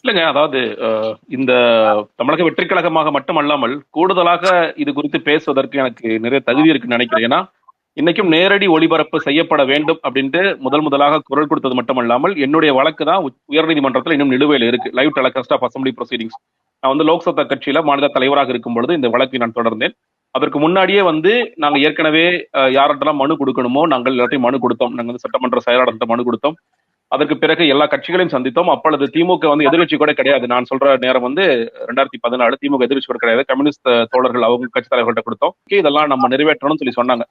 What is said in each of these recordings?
இல்லங்க. அதாவது இந்த தமிழக வெற்றி கழகமாக மட்டுமல்லாமல், கூடுதலாக இது குறித்து பேசுவதற்கு எனக்கு நிறைய தகுதி இருக்குன்னு நெனைக்கிறேன். ஏன்னா, இன்னைக்கும் நேரடி ஒளிபரப்பு செய்யப்பட வேண்டும் அப்டின்ட்டு முதலாக குரல் கொடுத்தது மட்டுமல்லாமல், என்னுடைய வழக்கு தான் உயர்நீதிமன்றத்தில இன்னும் நிலுவையில இருக்கு. Live telecast of assembly proceedings. நான் வந்து லோக் சத்தா கட்சியில மாநில தலைவராக இருக்கும் பொழுது இந்த வழக்கை நான் தொடர்ந்தேன். அதற்கு முன்னாடியே வந்து நாங்க ஏற்கனவே யார்ட்டலாம் மனு குடுக்கணுமோ, நாங்கள் எல்லாத்தையும் மனு குடுத்தோம். நாங்க வந்து சட்டமன்ற செயலாளர்ட்ட மனு குடுத்தோம். அதற்கு பிறகு எல்லா கட்சிகளையும் சந்தித்தோம். அப்பொழுது திமுக வந்து எதிர்க்கட்சி கூட கிடையாது. நான் சொல்ற நேரம் வந்து 2014 திமுக எதிர்க்கட்சி கூட கிடையாது. கம்யூனிஸ்ட் தோழர்கள் அவங்க கட்சி தலைவர்கள்ட்ட குடுத்தோம். இதெல்லாம் நம்ம நிறைவேற்றணும்னு சொல்லி சொன்னாங்க.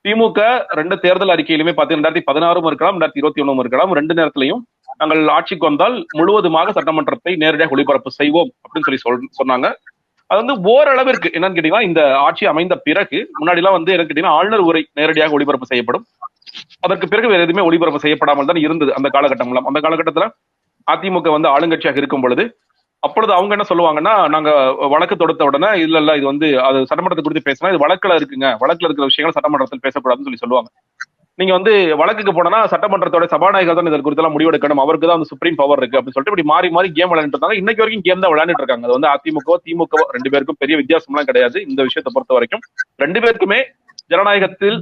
திமுக 2 தேர்தல் அறிக்கையிலுமே பார்த்தீங்கன்னா 2016ம் இருக்கலாம், 2021ம் இருக்கலாம். 2 நேரத்திலயும் நாங்கள் ஆட்சிக்கு வந்தால் முழுவதுமாக சட்டமன்றத்தை நேரடியாக ஒளிபரப்பு செய்வோம் அப்படின்னு சொல்லி சொன்னாங்க. அது வந்து ஓரளவிற்கு என்னன்னு கேட்டீங்கன்னா, இந்த ஆட்சி அமைந்த பிறகு முன்னாடிலாம் வந்து என்னன்னு கேட்டீங்கன்னா, ஆளுநர் உரை நேரடியாக ஒளிபரப்பு செய்யப்படும். அதற்கு பிறகு வேற எதுவுமே ஒளிபரப்பு செய்யப்படாமல் தான் இருந்தது அந்த காலகட்டம் எல்லாம். அந்த காலகட்டத்துல அதிமுக வந்து ஆளுங்கட்சியாக இருக்கும் பொழுது அப்பொழுது அவங்க என்ன சொல்லுவாங்கன்னா, நாங்க வழக்கு தொடுத்த உடனே இல்ல இது வந்து அது சட்டமன்றத்தை குறித்து பேசினா இது வழக்குல இருக்குங்க, வழக்குல இருக்கிற விஷயங்கள் சட்டமன்றத்தில் பேசக்கூடாதுன்னு சொல்லி சொல்லுவாங்க. நீங்க வந்து வழக்குக்கு போனா சட்டமன்றத்தோட சபாநாயகர் தான் இதற்கு குறித்து எல்லாம் முடிவெடுக்கணும், அவருக்கு தான் அந்த சுப்ரீம் பவர் இருக்கு அப்படின்னு சொல்லிட்டு இப்படி மாறி மாறி கேம் விளையாண்டு இருந்தாங்க. இன்னைக்கு வரைக்கும் கேம் தான் விளையாண்டுட்டு இருக்காங்க. அது வந்து அதிமுக திமுக 2 பேருக்கும் பெரிய வித்தியாசம்லாம் கிடையாது. இந்த விஷயத்தை பொறுத்த வரைக்கும் 2 பேருக்குமே ஜனநாயகத்தில்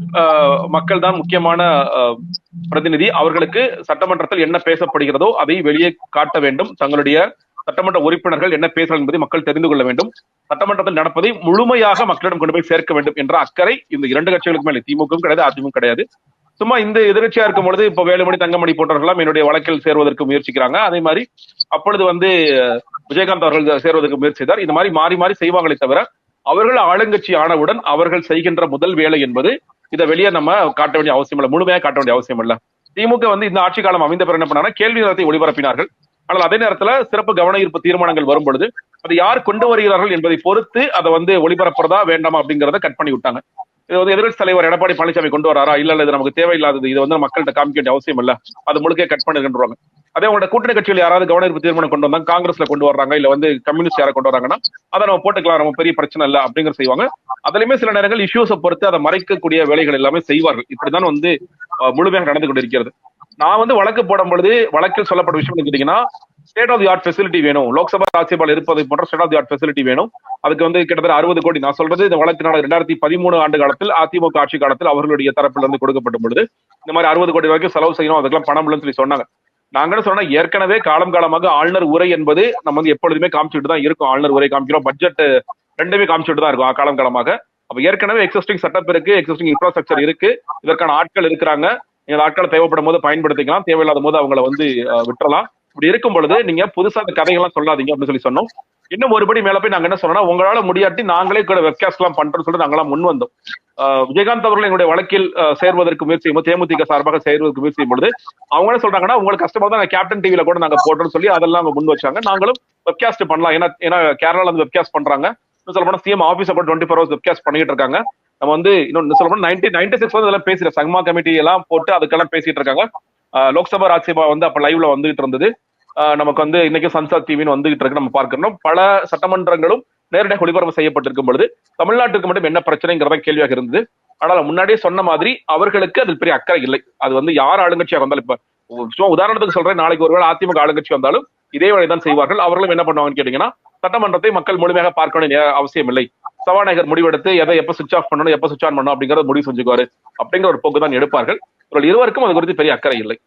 மக்கள் தான் முக்கியமான பிரதிநிதி. அவர்களுக்கு சட்டமன்றத்தில் என்ன பேசப்படுகிறதோ அதை வெளியே காட்ட வேண்டும். தங்களுடைய சட்டமன்ற உறுப்பினர்கள் என்ன பேசுறாங்க என்பதை மக்கள் தெரிந்து கொள்ள வேண்டும். சட்டமன்றத்தில் நடப்பதை முழுமையாக மக்களிடம் கொண்டு போய் சேர்க்க வேண்டும் என்ற அக்கறை இந்த 2 கட்சிகளுக்கு மேலே, திமுகவும் கிடையாது, அதிமுக கிடையாது. சும்மா இந்த எதிர்ச்சியா இருக்கும் பொழுது இப்ப வேலுமணி தங்கமணி போன்றவர்கள் என்னுடைய வழக்கில் சேர்வதற்கு முயற்சிக்கிறாங்க. அதே மாதிரி அப்பொழுது வந்து விஜயகாந்த் அவர்கள் சேர்வதற்கு முயற்சி செய்தார். இது மாதிரி மாறி மாறி செய்வாங்களே தவிர, அவர்கள் ஆளுங்கட்சி ஆனவுடன் அவர்கள் செய்கின்ற முதல் வேலை என்பது இதை வெளியே நம்ம காட்ட வேண்டிய அவசியம் இல்லை, முழுமையாக காட்ட வேண்டிய அவசியம் இல்லை. திமுக வந்து இந்த ஆட்சி காலம் அமைந்த பிறகு என்ன பண்ணாங்க, கேள்வி நேரத்தை ஒளிபரப்பினார்கள். ஆனால் அதே நேரத்துல சிறப்பு கவன ஈர்ப்பு தீர்மானங்கள் வரும் பொழுது அதை யார் கொண்டு வருகிறார்கள் என்பதை பொறுத்து அதை வந்து ஒளிபரப்புறதா வேண்டாமா அப்படிங்கறத கட் பண்ணி விட்டாங்க. இது வந்து எதிர்கட்சி தலைவர் எடப்பாடி பழனிசாமி கொண்டு வராரா, இல்ல இது நமக்கு தேவையில்லாதது, இது வந்து மக்கள்கிட்ட காமிக்க வேண்டிய அவசியம் இல்ல, அது முழுக்க கட் பண்ணிருக்காங்க. அதே உங்களோட கூட்டணி கட்சியில் யாராவது கவன ஈர்ப்பு தீர்மானம் கொண்டு வந்தாங்க, காங்கிரஸ்ல கொண்டு வர்றாங்க, இல்ல வந்து கம்யூனிஸ்ட் யாரை கொண்டு வராங்கன்னா அதை நம்ம போட்டுக்கலாம், நம்ம பெரிய பிரச்சனை இல்ல அப்படிங்கிற செய்வாங்க. அதுலயுமே சில நேரங்கள் இஷ்யூஸை பொறுத்து அதை மறைக்கக்கூடிய வேலைகள் எல்லாமே செய்வார்கள். இப்படிதான் வந்து முழுமையாக நடந்து கொண்டிருக்கிறது. நான் வந்து வழக்கு போடும் பொழுது வழக்கில் சொல்லப்பட்ட விஷயம் கேட்டீங்கன்னா, state of the art facility வேணும், லோக்சபா ராஜ்யசபால இருப்பதை போன்ற state of the art facility வேணும். அதுக்கு வந்து கிட்டத்தட்ட 60 கோடி, நான் சொல்றது இந்த வழக்கினால 2013 ஆண்டு காலத்தில் அதிமுக ஆட்சி காலத்தில் அவர்களுடைய தரப்பில் இருந்து கொடுக்கப்படும் பொழுது இந்த மாதிரி 60 கோடி வரைக்கும் செலவு செய்யணும், அதுக்கெல்லாம் பணம் இல்லைன்னு சொல்லி சொன்னாங்க. நாங்க சொன்னா ஏற்கனவே காலம் காலமாக ஆளுநர் உரை என்பது நம்ம வந்து எப்பொழுதுமே காமிச்சுட்டு தான் இருக்கும். ஆளுநர் உரை காமிக்கிறோம், பட்ஜெட் ரெண்டுமே காமிச்சுட்டு தான் இருக்கும் காலம் காலமாக. அப்ப ஏற்கனவே எக்ஸிஸ்டிங் செட்டப் இருக்கு, எக்ஸிஸ்டிங் இன்ஃப்ராஸ்ட்ரக்சர் இருக்கு, இதற்கான ஆட்கள் இருக்கிறாங்க. நீங்க ஆட்களை தேவைப்படும் போது பயன்படுத்திக்கலாம், தேவையில்லாத போது அவங்களை வந்து விட்டுறலாம். இப்படி இருக்கும் பொழுது நீங்க புதுசா அந்த கதைகள்லாம் சொல்லாதீங்க அப்படின்னு சொல்லி சொன்னோம். இன்னும் ஒருபடி மேல போய் நாங்க என்ன சொன்னோம்னா, உங்களால முடியாட்டி நாங்களே கூட வெப்காஸ்ட் எல்லாம் பண்றோம்னு சொல்லிட்டு நாங்களாம் முன் வந்தோம். விஜயகாந்த் அவர்கள் எங்களுடைய வழக்கில் சேர்வதற்கு முயற்சி செய்யும், தேமுதிக சார்பாக சேர்வதற்கு முயற்சி செய்யும் பொழுது அவங்க என்ன சொல்றாங்கன்னா, உங்களுக்கு கஷ்டமா தான் கேப்டன் டிவில கூட நாங்க போட்டோம்னு சொல்லி அதெல்லாம் அவங்க முன் வச்சாங்க. நாங்களும் வெப்காஸ்ட் பண்ணலாம், ஏன்னா கேரளால வந்து வெப்காஸ்ட் பண்றாங்க. சொல்ல போனா சிஎம் ஆபீஸ் அப்போ 24 ஹவர்ஸ் வெப்காஸ்ட் பண்ணிட்டு இருக்காங்க. நம்ம வந்து இன்னொன்னு சொல்ல போனா 1996 வந்து இதெல்லாம் பேசுற சங்கமா கமிட்டி எல்லாம் போட்டு அதுக்கெல்லாம் பேசிட்டு இருக்காங்க. லோக்சபா ராஜ்யசபா வந்து அப்ப லைவ்ல வந்துகிட்டு இருந்தது. நமக்கு வந்து இன்னைக்கு சன்சாத் டிவின்னு வந்துகிட்டு இருக்கு, நம்ம பார்க்கணும். பல சட்டமன்றங்களும் நேரடியாக ஒளிபரப்பு செய்யப்பட்டிருக்கும் பொழுது தமிழ்நாட்டுக்கு மட்டும் என்ன பிரச்சனைங்கிறத கேள்வியாக இருந்தது. ஆனால் முன்னாடியே சொன்ன மாதிரி அவர்களுக்கு அதில் பெரிய அக்கறை இல்லை. அது வந்து யார் ஆளுங்கட்சியாக வந்தாலும், இப்ப சும்மா உதாரணத்துக்கு சொல்றேன், நாளைக்கு ஒருவேளை அதிமுக ஆளுங்கட்சி வந்தாலும் இதே வழிதான் செய்வார்கள். அவர்களும் என்ன பண்ணுவாங்கன்னு கேட்டீங்கன்னா, சட்டமன்றத்தை மக்கள் முழுமையாக பார்க்கணும் அவசியம் இல்லை, சபாநாயகர் முடிவெடுத்து எதை எப்ப சுவிச் ஆஃப் பண்ணணும் எப்ப சுவிச் ஆன் பண்ணணும் அப்படிங்கறத முடிவு செஞ்சுக்குவாரு அப்படிங்கிற ஒரு போக்கு தான் எடுப்பார்கள். இவர்கள் இருவருக்கும் அது குறித்து பெரிய அக்கறை இல்லை.